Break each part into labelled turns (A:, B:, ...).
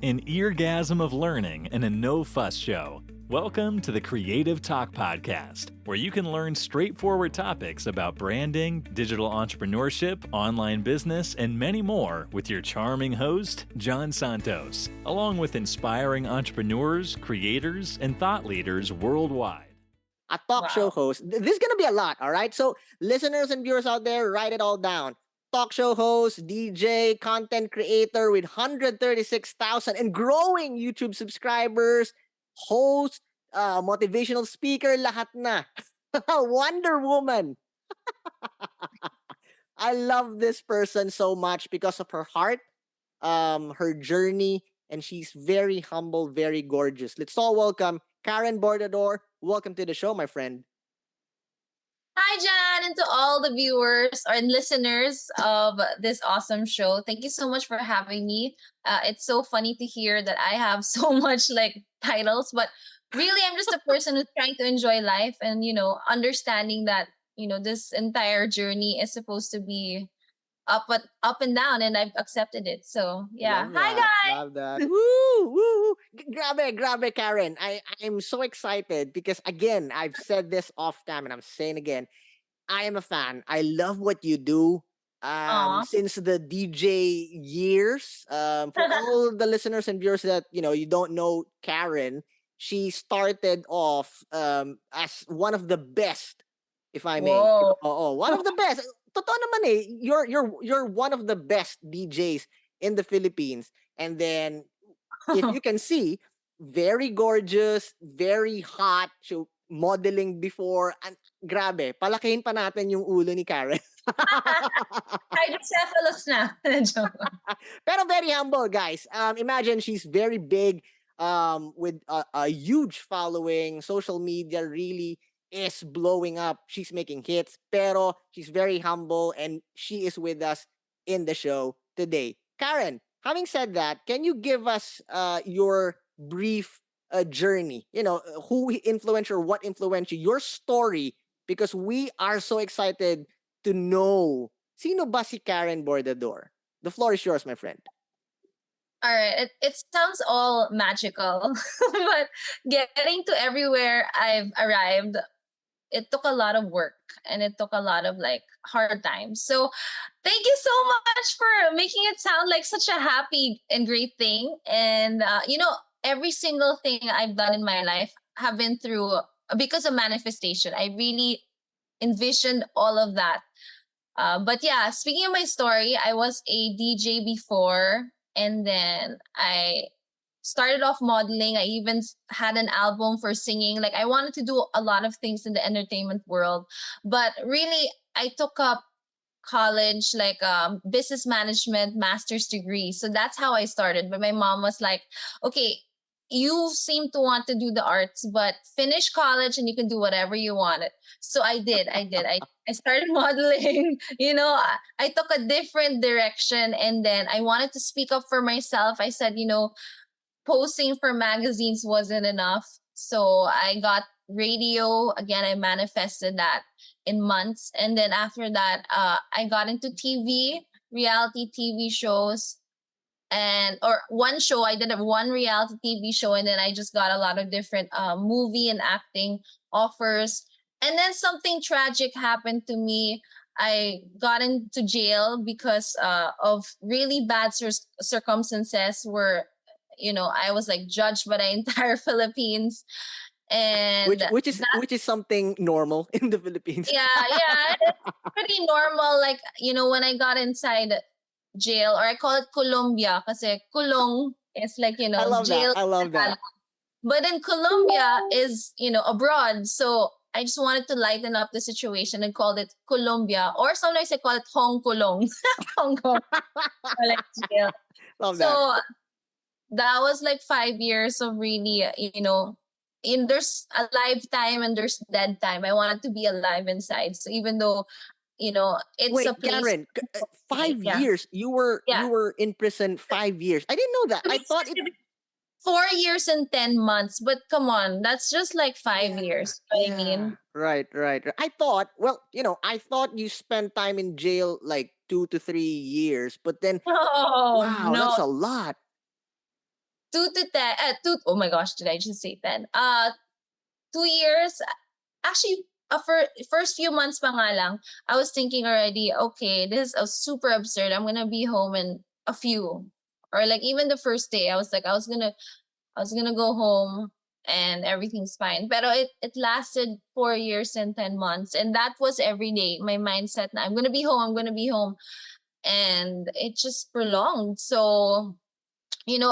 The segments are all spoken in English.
A: an eargasm of learning and a no-fuss show. Welcome to the Creative Talk Podcast, where you can learn straightforward topics about branding, digital entrepreneurship, online business, and many more with your charming host, John Santos, along with inspiring entrepreneurs, creators, and thought leaders worldwide.
B: A talk show host. This is going to be a lot, all right? So, listeners and viewers out there, write it all down. Talk show host, DJ, content creator with 136,000 and growing YouTube subscribers, host, motivational speaker, lahat na. Wonder Woman. I love this person so much because of her heart, her journey, and she's very humble, very gorgeous. Let's all welcome Karen Bordador. Welcome to the show, my friend.
C: Hi, Jan, and to all the viewers or listeners of this awesome show. Thank you so much for having me. It's so funny to hear that I have so much like titles, but really, I'm just a person who's trying to enjoy life and, understanding that, this entire journey is supposed to be up and down, and I've accepted it. So yeah. Hi guys.
B: Love that. Woo, woo. Grabe, Karen. I'm so excited because again, I've said this off time and I'm saying again, I am a fan. I love what you do. Since the DJ years. For all the listeners and viewers that you don't know Karen, she started off as one of the best, if I may. One of the best. Totoo naman eh, you're one of the best DJs in the Philippines. And then, if you can see, very gorgeous, very hot. So, modeling before. And grabe, palakihin pa natin yung ulo ni Karen.
C: Hydrocephalus na.
B: Pero very humble, guys. Imagine she's very big, with a huge following. Social media really is blowing up. She's making hits, pero she's very humble and she is with us in the show today. Karen, having said that, can you give us your brief journey? Who influenced or what influenced you? Your story, because we are so excited to know. Sino ba si Karen Bordador? The floor is yours, my friend.
C: All right, it sounds all magical, but getting to everywhere I've arrived, it took a lot of work and it took a lot of like hard times. So thank you so much for making it sound like such a happy and great thing. And, every single thing I've done in my life have been through because of manifestation. I really envisioned all of that. But yeah, speaking of my story, I was a DJ before, and then I started off modeling. I even had an album for singing. Like, I wanted to do a lot of things in the entertainment world. But really, I took up college, like business management, master's degree. So that's how I started. But my mom was like, okay, you seem to want to do the arts, but finish college and you can do whatever you wanted. So I did. I started modeling. I took a different direction, and then I wanted to speak up for myself. I said, posting for magazines wasn't enough. So I got radio. Again, I manifested that in months. And then after that, I got into TV, reality TV shows. Or one show, I did one reality TV show, and then I just got a lot of different movie and acting offers. And then something tragic happened to me. I got into jail because of really bad circumstances where I was like judged by the entire Philippines, and
B: which is something normal in the Philippines.
C: Yeah, it's pretty normal. Like when I got inside jail, or I call it Colombia, kasi kulong is like
B: I love
C: jail.
B: That. I love that.
C: But in Colombia is abroad, so I just wanted to lighten up the situation and called it Colombia, or sometimes I call it Hong Kulong, Hong Kong, like jail.
B: Love
C: so
B: that.
C: That was like 5 years of really, there's a lifetime and there's dead time. I wanted to be alive inside. So even though, it's
B: Wait,
C: a place.
B: Karen, 5 years. You were in prison 5 years. I didn't know that. I thought it
C: 4 years and 10 months. But come on, that's just like 5 years. I mean,
B: right. I thought, I thought you spent time in jail like 2 to 3 years, but then wow, that's a lot.
C: 2 to 10, oh my gosh, did I just say 10? 2 years, actually, first few months pa nga lang, I was thinking already, okay, this is a super absurd. I'm gonna be home in a few, or like even the first day, I was like, I was gonna go home and everything's fine. Pero it lasted 4 years and 10 months, and that was every day. My mindset, na, I'm gonna be home. I'm gonna be home, and it just prolonged. So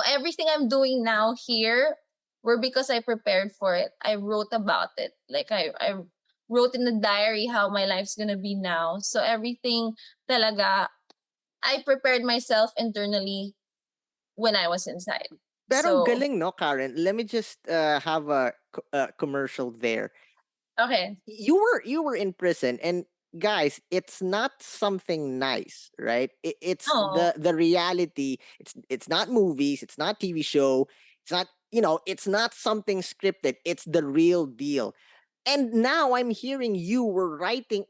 C: everything I'm doing now here were because I prepared for it. I wrote about it. Like I wrote in the diary how my life's gonna be now. So everything talaga, I prepared myself internally when I was inside.
B: Pero ang
C: So
B: galing, no, Karen? Let me just have a commercial there.
C: okay.
B: You were in prison, and guys, it's not something nice, right? It's
C: Oh,
B: the reality. It's not movies, it's not TV show, it's not, it's not something scripted. It's the real deal. And now I'm hearing you were writing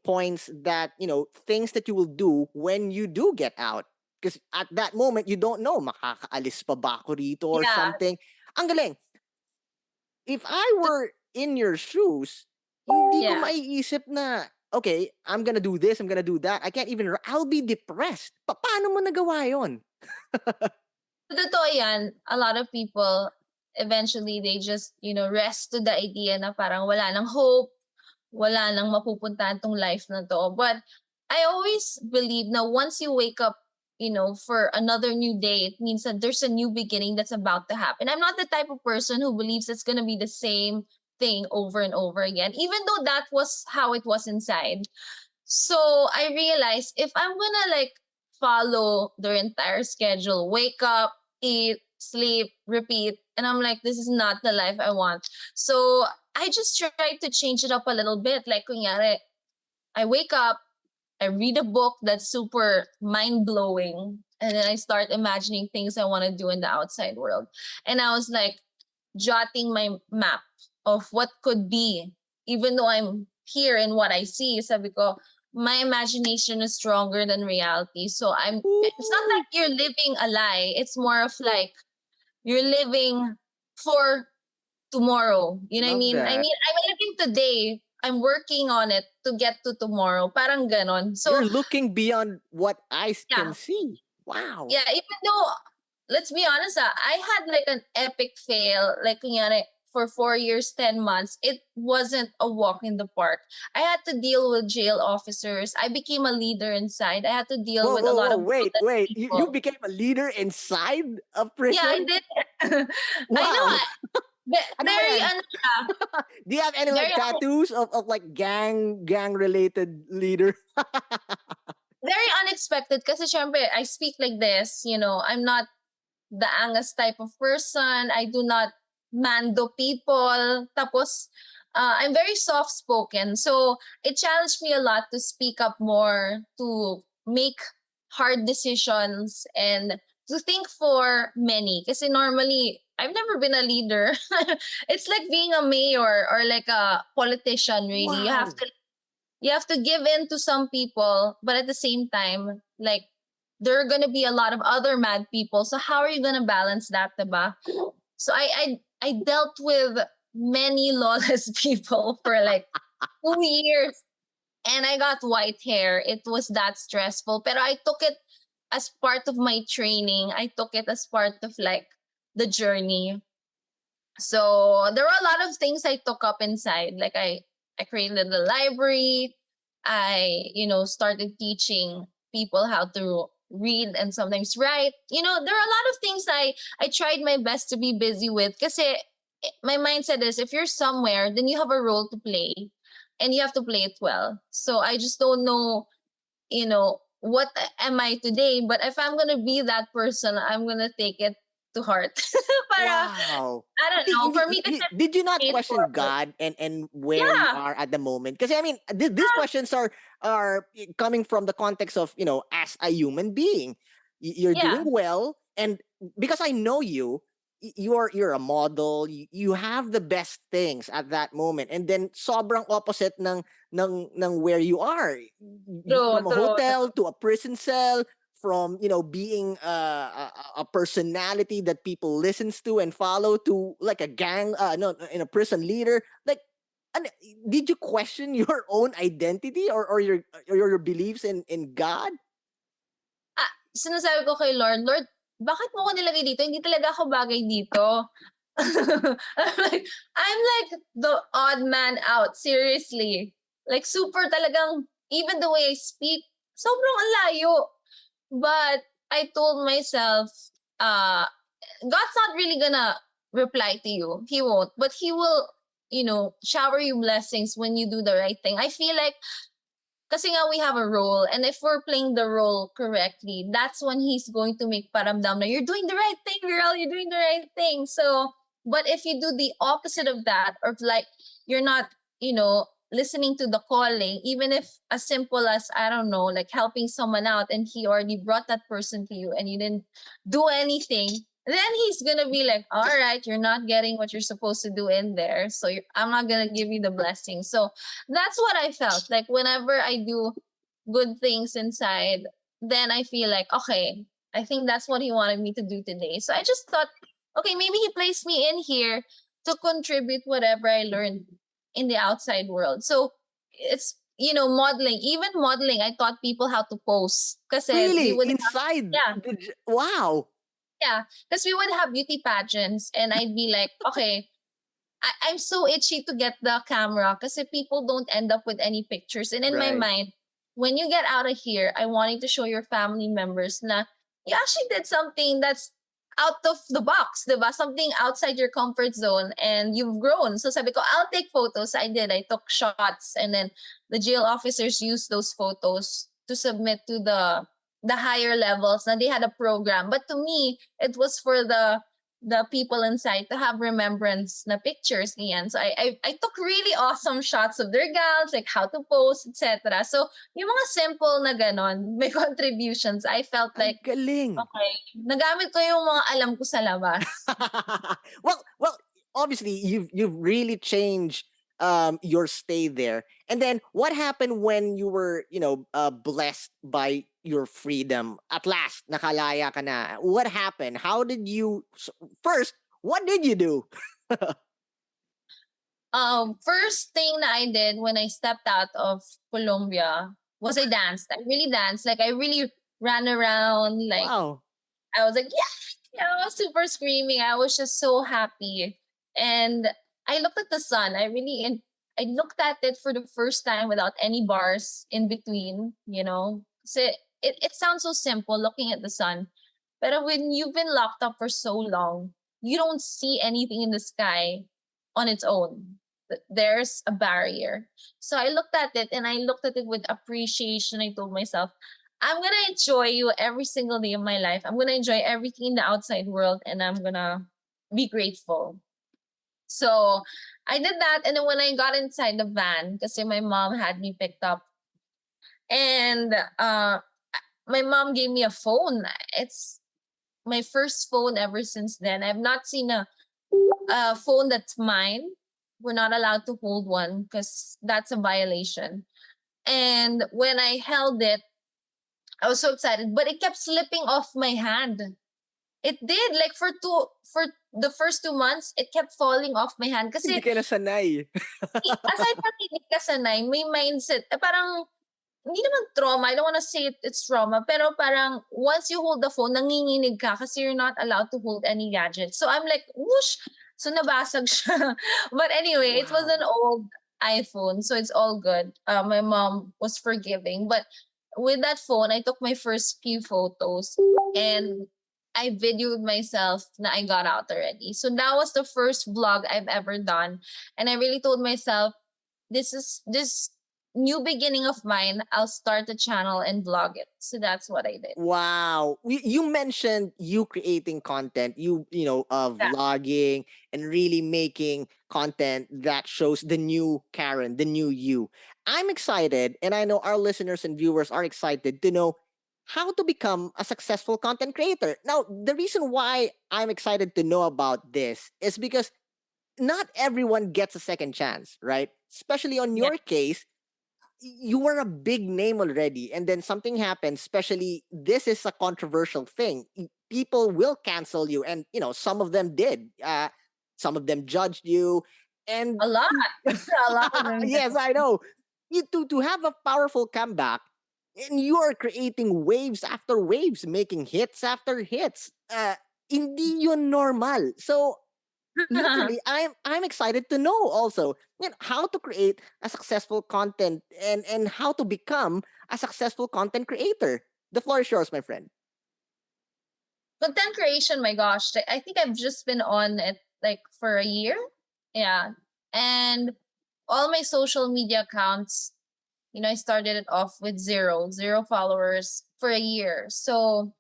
B: points that, things that you will do when you do get out, because at that moment you don't know, makakaalis pa ba ako rito or
C: yeah.
B: something. Ang galing. If I were in your shoes, hindi ko
C: Yeah.
B: maiisip na, okay, I'm gonna do this, I'm gonna do that. I can't even, I'll be depressed. Paano mo nagawa yon?
C: Totoo yan. A lot of people, eventually, they just, rest to the idea na parang wala nang hope, wala nang mapupuntahan tong life na to. But I always believe na once you wake up, for another new day, it means that there's a new beginning that's about to happen. I'm not the type of person who believes it's going to be the same thing over and over again, even though that was how it was inside. So I realized if I'm gonna like follow their entire schedule, wake up, eat, sleep, repeat, and I'm like, this is not the life I want. So I just tried to change it up a little bit. Like, kunyari, I wake up, I read a book that's super mind blowing, and then I start imagining things I want to do in the outside world. And I was like jotting my map of what could be, even though I'm here in what I see. Sabi ko, my imagination is stronger than reality. So it's not
B: Ooh,
C: like you're living a lie. It's more of like you're living for tomorrow. You know what I
B: love
C: mean?
B: that.
C: I'm living today. I'm working on it to get to tomorrow. Parang ganon. So
B: You're looking beyond what eyes can
C: yeah,
B: see. Wow.
C: yeah. Even though, let's be honest, I had like an epic fail. Like kunyari, for 4 years, 10 months, it wasn't a walk in the park. I had to deal with jail officers. I became a leader inside. I had to deal
B: Whoa,
C: with a
B: whoa,
C: lot
B: whoa,
C: of
B: wait,
C: brutal
B: wait. You
C: people.
B: became a leader inside a
C: Yeah, I
B: prison?
C: did. I know.
B: Wow. Ano ba
C: Very
B: yan?
C: ano siya,
B: Do you have any like
C: very
B: tattoos of like gang related leader?
C: very unexpected kasi syempre I speak like this, I'm not the angas type of person. I do not mando people. Tapos I'm very soft spoken. So it challenged me a lot to speak up more, to make hard decisions and to think for many. Kasi normally I've never been a leader. It's like being a mayor or like a politician really.
B: Wow.
C: You have to give in to some people, but at the same time, like there are gonna be a lot of other mad people. So how are you gonna balance that, diba? So I dealt with many lawless people for like 2 years, and I got white hair. It was that stressful, but I took it as part of my training. I took it as part of like the journey. So there were a lot of things I took up inside. Like I created a library. I, started teaching people how to read and sometimes write. There are a lot of things I tried my best to be busy with. Kasi my mindset is if you're somewhere, then you have a role to play and you have to play it well. So I just don't know, what am I today? But if I'm gonna be that person, I'm gonna take it to heart. Para
B: Wow.
C: I don't know. For me,
B: Did you not question
C: straightforward.
B: God and where you
C: Yeah,
B: are at the moment? Because I mean, these questions are coming from the context of, as a human being, you're doing
C: yeah,
B: well, and because I know you, you're a model. You have the best things at that moment, and then sobrang opposite ng where you are.
C: true,
B: From a
C: true,
B: hotel
C: true.
B: to a prison cell, from being a personality that people listens to and follow to like a gang no in a prison leader, like and did you question your own identity or your beliefs in God?
C: Sinasabi ko kay Lord, "Lord, bakit mo ko nilagay dito? Hindi talaga ako bagay dito." I'm like the odd man out, seriously. Like super talagang, even the way I speak, sobrang ang layo. But I told myself, uh, God's not really gonna reply to you. He won't. But He will, shower you blessings when you do the right thing. I feel like, kasi nga we have a role, and if we're playing the role correctly, that's when He's going to make paramdam na you're doing the right thing, girl, you're doing the right thing. So, but if you do the opposite of that, or like you're not, listening to the calling, even if as simple as, I don't know, like helping someone out, and He already brought that person to you and you didn't do anything, then He's gonna be like, all right, you're not getting what you're supposed to do in there, so I'm not gonna give you the blessing. So that's what I felt like whenever I do good things inside, then I feel like, okay, I think that's what He wanted me to do today. So I just thought, okay, maybe He placed me in here to contribute whatever I learned in the outside world. So it's, modeling, even modeling, I taught people how to pose. Kasi we
B: Really?
C: would have,
B: Inside?
C: yeah,
B: Wow.
C: yeah. Because we would have beauty pageants, and I'd be like, okay, I'm so itchy to get the camera because people don't end up with any pictures. And in my
B: Right.
C: mind, when you get out of here, I wanted to show your family members na you actually did something that's out of the box, diba? Something outside your comfort zone, and you've grown. So sabi ko, I'll take photos. I did. I took shots, and then the jail officers used those photos to submit to the higher levels. Na they had a program. But to me, it was for the people inside to have remembrance na pictures niyan. So I took really awesome shots of their gals, like how to pose, etc. So yung mga simple na ganon, may contributions, I felt
B: Ang
C: like,
B: galing.
C: okay, nagamit ko yung mga alam ko sa labas.
B: well, obviously you've really changed your stay there. And then what happened when you were, blessed by your freedom? At last, nakalaya ka na. What happened? How did you first, what did you do?
C: First thing that I did when I stepped out of Colombia was I danced. I really danced. Like I really ran around, like
B: Wow.
C: I was like, yeah, I was super screaming. I was just so happy. And I looked at the sun. I looked at it for the first time without any bars in between, So it sounds so simple looking at the sun. But when you've been locked up for so long, you don't see anything in the sky on its own. There's a barrier. So I looked at it, and I looked at it with appreciation. I told myself, I'm gonna enjoy you every single day of my life. I'm gonna enjoy everything in the outside world, and I'm gonna be grateful. So I did that, and then when I got inside the van, because my mom had me picked up, and my mom gave me a phone. It's my first phone ever since then. I've not seen a phone that's mine. We're not allowed to hold one because that's a violation. And when I held it, I was so excited, but it kept slipping off my hand. It did. Like for the first 2 months, it kept falling off my hand.
B: Hindi
C: Kasi
B: ka nasanay.
C: aside from hindi ka sanay, may mindset. Parang, hindi naman trauma. I don't want to say it's trauma. Pero parang, once you hold the phone, nanginginig ka kasi you're not allowed to hold any gadget. So I'm like, whoosh! So nabasag siya. But anyway, it was
B: Wow.
C: an old iPhone. So it's all good. My mom was forgiving. But with that phone, I took my first few photos. And I videoed myself na I got out already. So that was the first vlog I've ever done. And I really told myself, this new beginning of mine. I'll start a channel and vlog it. So that's what I did.
B: Wow. You mentioned you creating content,
C: Yeah.
B: vlogging and really making content that shows the new Karen, the new you. I'm excited, and I know our listeners and viewers are excited to know how to become a successful content creator. Now, the reason why I'm excited to know about this is because not everyone gets a second chance, right? Especially on
C: Yeah.
B: your case, you were a big name already, and then something happened. Especially, this is a controversial thing. People will cancel you, and some of them did. Some of them judged you, and
C: A lot. A lot of them did.
B: yes, I know. To have a powerful comeback, and you are creating waves after waves, making hits after hits. Hindi yun normal. So literally, I'm excited to know also how to create a successful content, and how to become a successful content creator. The floor is yours, my friend.
C: Content creation, my gosh, I think I've just been on it like for a year. Yeah. And all my social media accounts, I started it off with zero followers for a year. So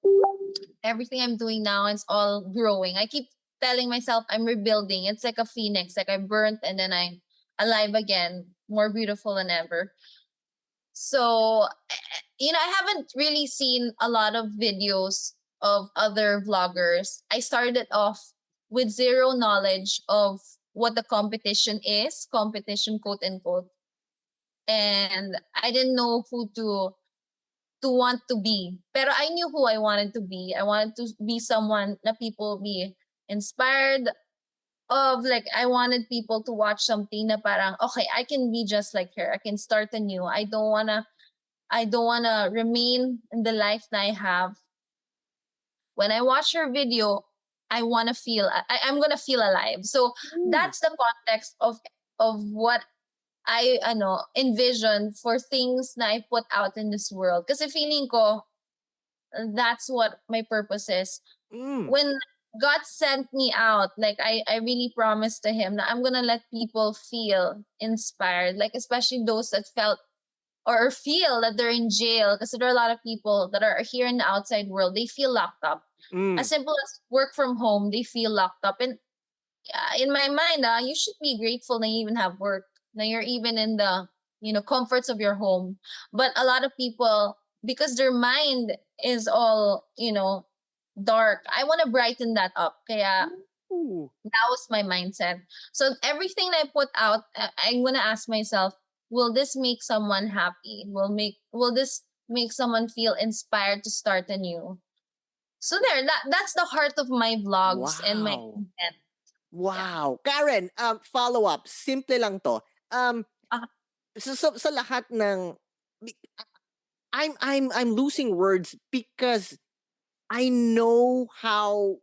C: everything I'm doing now is all growing. I keep telling myself I'm rebuilding. It's like a phoenix, like I burnt and then I'm alive again, more beautiful than ever. So, I haven't really seen a lot of videos of other vloggers. I started off with zero knowledge of what the competition is, competition quote unquote. And I didn't know who to want to be. Pero I knew who I wanted to be. I wanted to be someone that people be inspired of. Like, I wanted people to watch something na parang, okay, I can be just like her. I can start anew. I don't wanna remain in the life that I have. When I watch her video, I'm gonna feel alive. So
B: Ooh.
C: that's the context of what I envision for things na I put out in this world. Kasi feeling ko that's what my purpose is.
B: Mm.
C: When God sent me out, like I really promised to him that I'm gonna let people feel inspired, like especially those that felt or feel that they're in jail, because there are a lot of people that are here in the outside world, they feel locked up. As
B: Mm.
C: simple as work from home, they feel locked up. And in my mind, you should be grateful that you even have work, that you're even in the comforts of your home. But a lot of people, because their mind is all dark, I want to brighten that up. Kaya
B: Ooh.
C: that was my mindset. So everything I put out, I'm gonna ask myself, will this make someone happy? Will this make someone feel inspired to start anew? So there, that's the heart of my vlogs and my
B: Wow.
C: content. Yeah.
B: Wow. Karen, follow up. Simple lang to. Um,
C: Ah,
B: sa lahat ng I'm losing words because I know how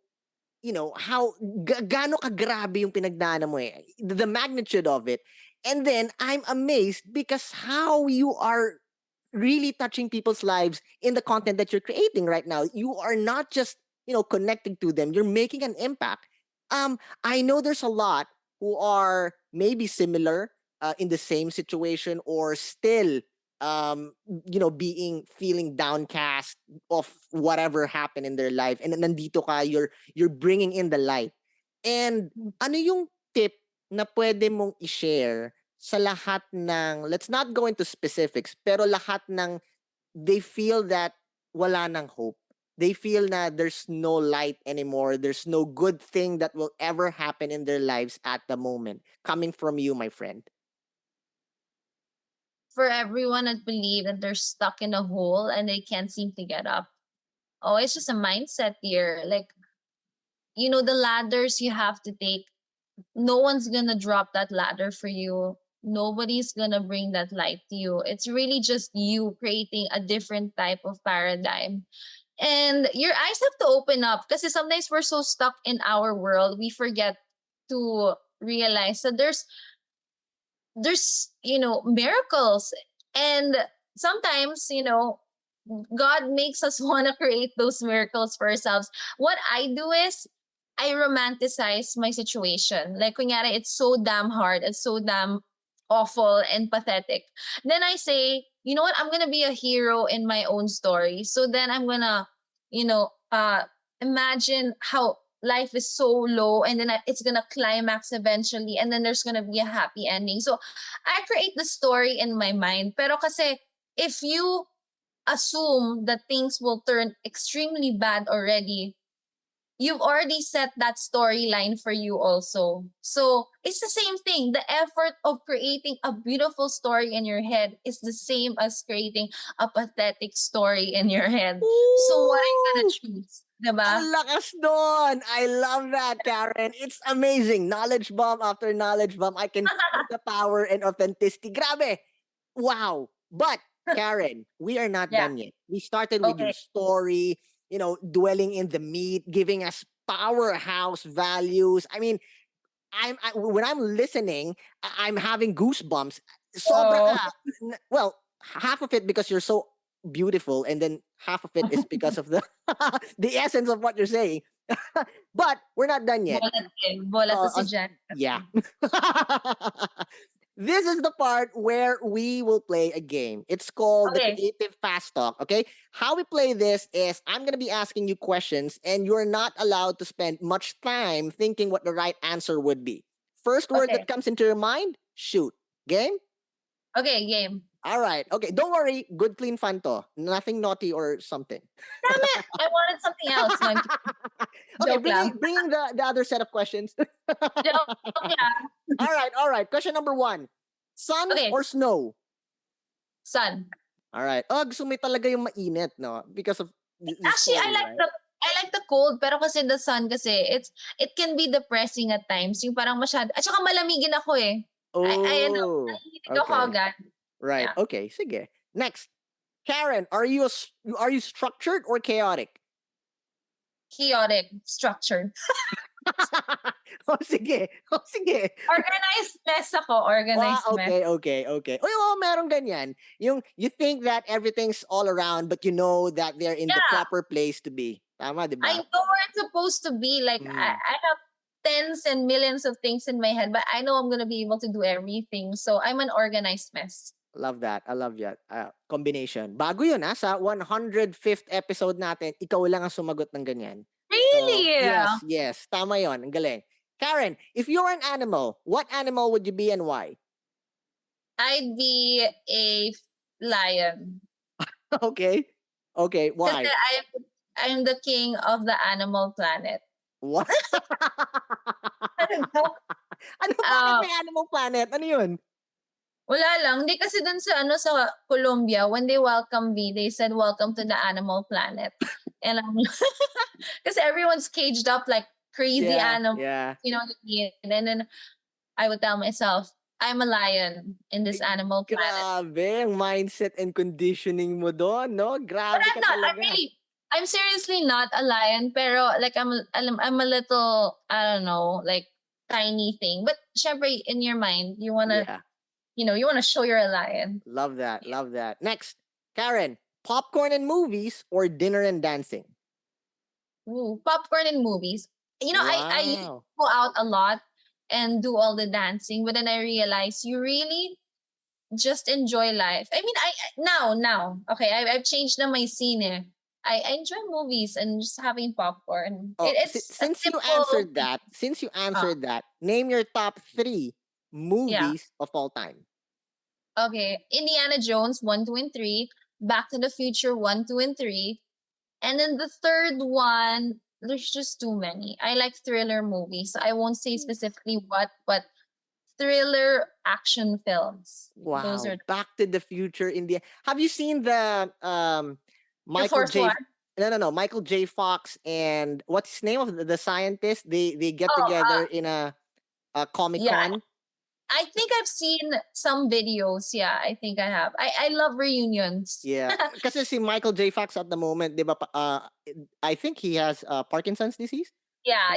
B: gaano kagrabe yung pinagdaanan mo eh. The magnitude of it. And then I'm amazed because how you are really touching people's lives in the content that you're creating right now. You are not just, connecting to them. You're making an impact. I know there's a lot who are maybe similar in the same situation, or still being feeling downcast of whatever happened in their life, and nandito ka, you're bringing in the light. And ano yung tip na pwede mong i-share sa lahat ng, let's not go into specifics, pero lahat ng they feel that wala nang hope. They feel na there's no light anymore. There's no good thing that will ever happen in their lives at the moment. Coming from you, my friend.
C: for everyone that believe that they're stuck in a hole and they can't seem to get up. Oh, it's just a mindset here. Like, the ladders you have to take, no one's gonna drop that ladder for you. Nobody's gonna bring that light to you. It's really just you creating a different type of paradigm. And your eyes have to open up, because sometimes we're so stuck in our world, we forget to realize that there's miracles. And sometimes God makes us want to create those miracles for ourselves. What I do is I romanticize my situation. Like, kunyari, it's so damn hard, it's so damn awful and pathetic. Then I say, you know what, I'm gonna be a hero in my own story. So then I'm gonna, imagine how life is so low, and then it's gonna climax eventually, and then there's gonna be a happy ending. So I create the story in my mind. Pero kasi if you assume that things will turn extremely bad already, you've already set that storyline for you also. So it's the same thing. The effort of creating a beautiful story in your head is the same as creating a pathetic story in your head. So what are you gonna
B: Ooh!
C: choose?
B: Ang
C: Diba?
B: lakas doon! I love that, Karen. It's amazing. Knowledge bomb after knowledge bomb. I can feel the power and authenticity. Grabe! Wow! But, Karen, we are not
C: Yeah.
B: done yet. We started with your
C: Okay.
B: story, dwelling in the meat, giving us powerhouse values. I mean, when I'm listening, I'm having goosebumps. Sobra
C: Oh.
B: ka. Well, half of it because you're so beautiful, and then half of it is because of the the essence of what you're saying. But we're not done yet.
C: Bola din. Bola to si
B: Uh,
C: Jen.
B: yeah. This is the part where we will play a game. It's called the
C: Okay.
B: Creative Fast Talk. Okay. How we play this is I'm going to be asking you questions, and you're not allowed to spend much time thinking what the right answer would be. First word
C: Okay.
B: that comes into your mind, shoot. Game?
C: Okay, game.
B: All right. Okay. Don't worry. Good, clean fun to. Nothing naughty or something.
C: Damn it! I wanted something else. No, I'm
B: Okay.
C: joke lang.
B: Bringing the other set of questions.
C: Joke lang.
B: All right. All right. Question number 1. Sun
C: Okay,
B: or snow?
C: sun.
B: All right. Oh, gusto mo talaga yung mainit, no? Because of the
C: Actually,
B: story, right?
C: I like the cold, pero kasi the sun kasi it can be depressing at times. Yung parang masyado. At saka malamigin ako eh.
B: Oh,
C: Nahihilig ako
B: okay.
C: agad.
B: Right.
C: Yeah.
B: Okay. Sige. Next. Karen, are you structured or chaotic?
C: Chaotic, structured.
B: Oh, sige. Oh, sige.
C: Organized mess ako. Organized mess.
B: Okay. Oh, meron ganyan. You think that everything's all around, but you know that they're in the
C: Yeah.
B: proper place to be. Tama, di
C: I
B: ba?
C: know where it's supposed to be. Like, I have tens and millions of things in my head, but I know I'm gonna be able to do everything. So I'm an organized mess.
B: Love that. I love that. Combination. Bago yun, sa 105th episode natin, ikaw lang ang sumagot ng ganyan. So,
C: Really?
B: yes. Tama yon. Ang galing. Karen, if you're an animal, what animal would you be and why?
C: I'd be a lion.
B: Okay. Okay, why?
C: Kasi I'm the king of the animal planet.
B: What?
C: Ano ba?
B: Ano bakit may Animal Planet? Ano yun?
C: Wala lang. Hindi kasi dun sa sa Colombia, when they welcome me, they said, "Welcome to the animal planet." And kasi everyone's caged up like crazy animals.
B: Yeah.
C: You know what I mean? And then I would tell myself, I'm a lion in this animal planet.
B: Grabe, ang mindset and conditioning mo doon, no?
C: But
B: Grabe
C: I'm
B: ka
C: not.
B: talaga.
C: I'm seriously not a lion. Pero like I'm a little, I don't know, like tiny thing. But syempre, in your mind, you wanna,
B: Yeah.
C: you wanna show you're a lion.
B: Love that. Love that. Next, Karen, popcorn and movies or dinner and dancing?
C: Ooh, popcorn in movies. I used to
B: Wow.
C: go out a lot and do all the dancing, but then I realized you really just enjoy life. I mean, now, okay, I've changed na my scene. I enjoy movies and just having popcorn.
B: Oh,
C: It's a
B: since you
C: simple.
B: answered that, name your top 3
C: Yeah.
B: movies of all time.
C: Okay, Indiana Jones 1, 2, and 3, Back to the Future 1, 2, and 3, and then the third one. There's just too many. I like thriller movies. So I won't say specifically what, but thriller action films.
B: Wow.
C: Those are
B: Back to the Future India. Have you seen the
C: the
B: Michael
C: fourth
B: J
C: one.
B: No, Michael J Fox and what's his name of the scientist? They get
C: Oh,
B: together in a Comic
C: yeah.
B: Con.
C: I think I've seen some videos. Yeah, I think I have. I love reunions.
B: Yeah. Kasi si Michael J Fox at the moment, 'di ba, I think he has Parkinson's disease.
C: Yeah.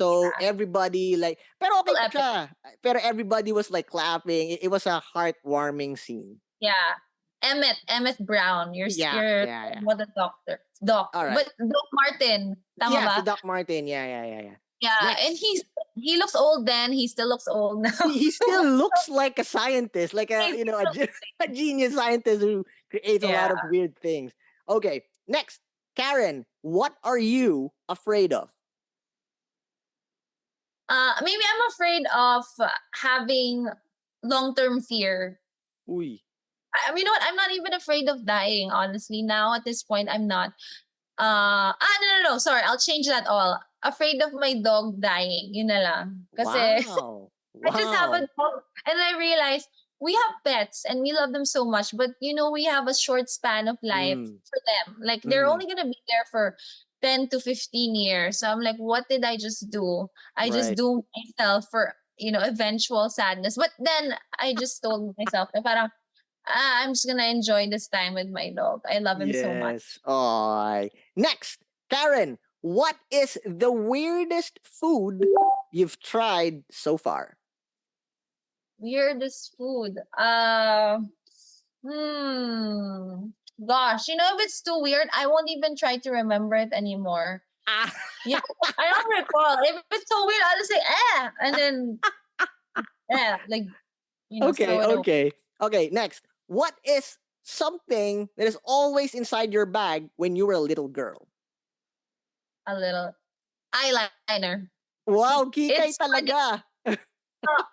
B: So everybody like, pero okay
C: Full
B: pa
C: epic.
B: siya. Pero everybody was like clapping. It was a heartwarming scene.
C: Yeah. Emmett Brown. You're
B: Yeah.
C: what a doctor. Doc.
B: All right.
C: But Doc Martin. Tama ba?
B: Si Doc Martin. Yeah.
C: Yeah,
B: Next.
C: and he looks old then. He still looks old now.
B: He still looks like a scientist, like a a genius scientist who creates a lot of weird things. Okay, next, Karen, what are you afraid of?
C: Maybe I'm afraid of having long-term fear.
B: Uy.
C: You know what? I'm not even afraid of dying, honestly. Now at this point, I'm not. No. Sorry, I'll change that all. afraid of my dog dying. Yun na lang. Kasi
B: Wow.
C: I just have a
B: Wow.
C: dog. And I realized we have pets and we love them so much, but we have a short span of life
B: Mm,
C: for them. Like they're
B: mm,
C: only gonna be there for 10 to 15 years. So I'm like, what did I just do? I just
B: right.
C: doomed myself for eventual sadness. But then I just told myself na parang I'm just gonna enjoy this time with my dog. I love him so much.
B: Yes. Oh. Next, Karen, what is the weirdest food you've tried so far?
C: Weirdest food. Hmm. Gosh, if it's too weird, I won't even try to remember it anymore.
B: Ah.
C: Yeah, I don't recall. If it's so weird, I'll just say and then like
B: Okay,
C: throw it away.
B: okay. Next, what is something that is always inside your bag when you were a little girl?
C: A little eyeliner.
B: Wow, kikay
C: It's funny.
B: talaga.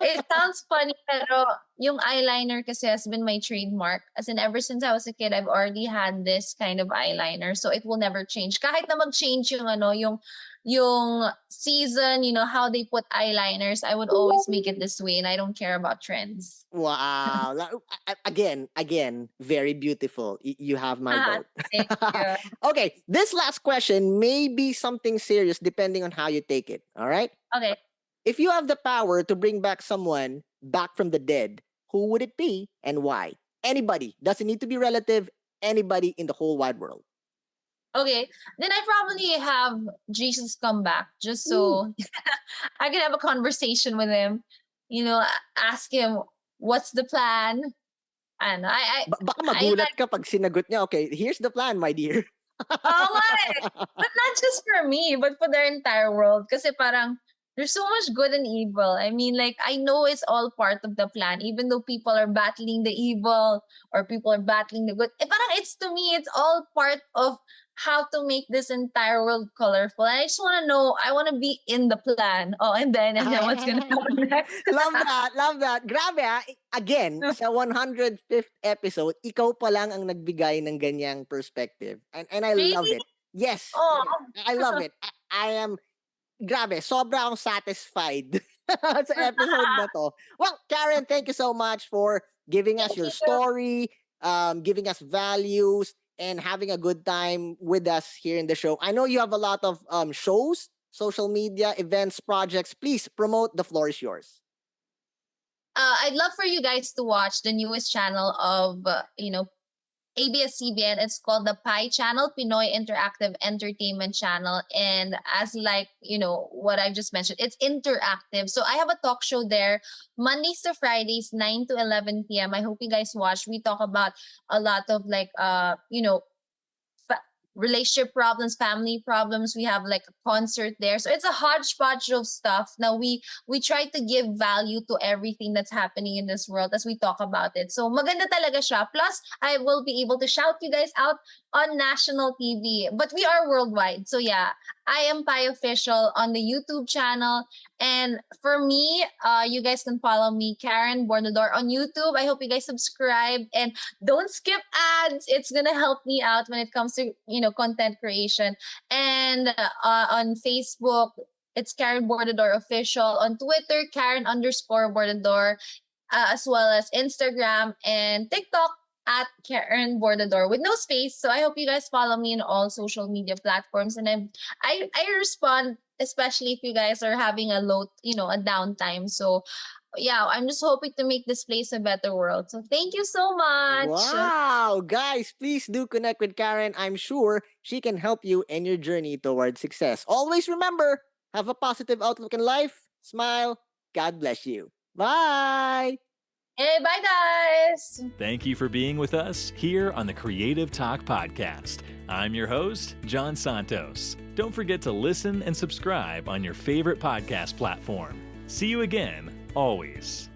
C: It sounds funny, pero yung eyeliner kasi has been my trademark. As in, ever since I was a kid, I've already had this kind of eyeliner. So it will never change. Kahit na mag-change yung season, how they put eyeliners, I would always make it this way and I don't care about trends.
B: Wow. Again, very beautiful. You have my vote.
C: Thank you.
B: Okay, this last question may be something serious depending on how you take it. All right?
C: Okay.
B: If you have the power to bring back someone back from the dead, who would it be and why? Anybody. Doesn't need to be relative. Anybody in the whole wide world.
C: Okay. Then I probably have Jesus come back just
B: Ooh.
C: so I can have a conversation with him. Ask him what's the plan. And
B: Baka magulat ka pag sinagot niya, okay, here's the plan, my dear.
C: oh my, but not just for me, but for the entire world. Kasi parang there's so much good and evil. I mean, like, I know it's all part of the plan, even though people are battling the evil or people are battling the good. Parang to me, it's all part of how to make this entire world colorful. And I just want to know, I want to be in the plan. Oh, and then what's going to happen next?
B: Love that. Grabe Again, sa 105th episode, ikaw pa lang ang nagbigay ng ganyang perspective. And I love
C: Really?
B: it. Yes.
C: Oh.
B: I love it. I am grabe, sobra akong satisfied sa episode na to. Well, Karen, thank you so much for giving us your story, giving us values, and having a good time with us here in the show. I know you have a lot of shows, social media, events, projects. Please promote. The floor is yours.
C: I'd love for you guys to watch the newest channel of, ABS-CBN. It's called the PI channel, Pinoy Interactive Entertainment Channel. And as what I just mentioned, it's interactive. So I have a talk show there, Mondays to Fridays, 9 to 11 p.m. I hope you guys watch. We talk about a lot of relationship problems, family problems. We have like a concert there. So it's a hodgepodge of stuff. Now we try to give value to everything that's happening in this world as we talk about it. So maganda talaga siya. Plus, I will be able to shout you guys out on national TV. But we are worldwide. So yeah, I am Pi Official on the YouTube channel. And for me, you guys can follow me, Karen Bordador, on YouTube. I hope you guys subscribe and don't skip ads. It's gonna help me out when it comes to content creation. And on Facebook, it's Karen Bordador Official. On Twitter, Karen_Bordador, as well as Instagram and TikTok at Karen Bordador with no space. So I hope you guys follow me in all social media platforms. And I respond, especially if you guys are having a downtime. So yeah, I'm just hoping to make this place a better world. So thank you so much.
B: Wow, guys, please do connect with Karen. I'm sure she can help you in your journey towards success. Always remember, have a positive outlook in life. Smile. God bless you. Bye.
C: Hey, bye guys.
A: Thank you for being with us here on the Creative Talk Podcast. I'm your host, John Santos. Don't forget to listen and subscribe on your favorite podcast platform. See you again, always.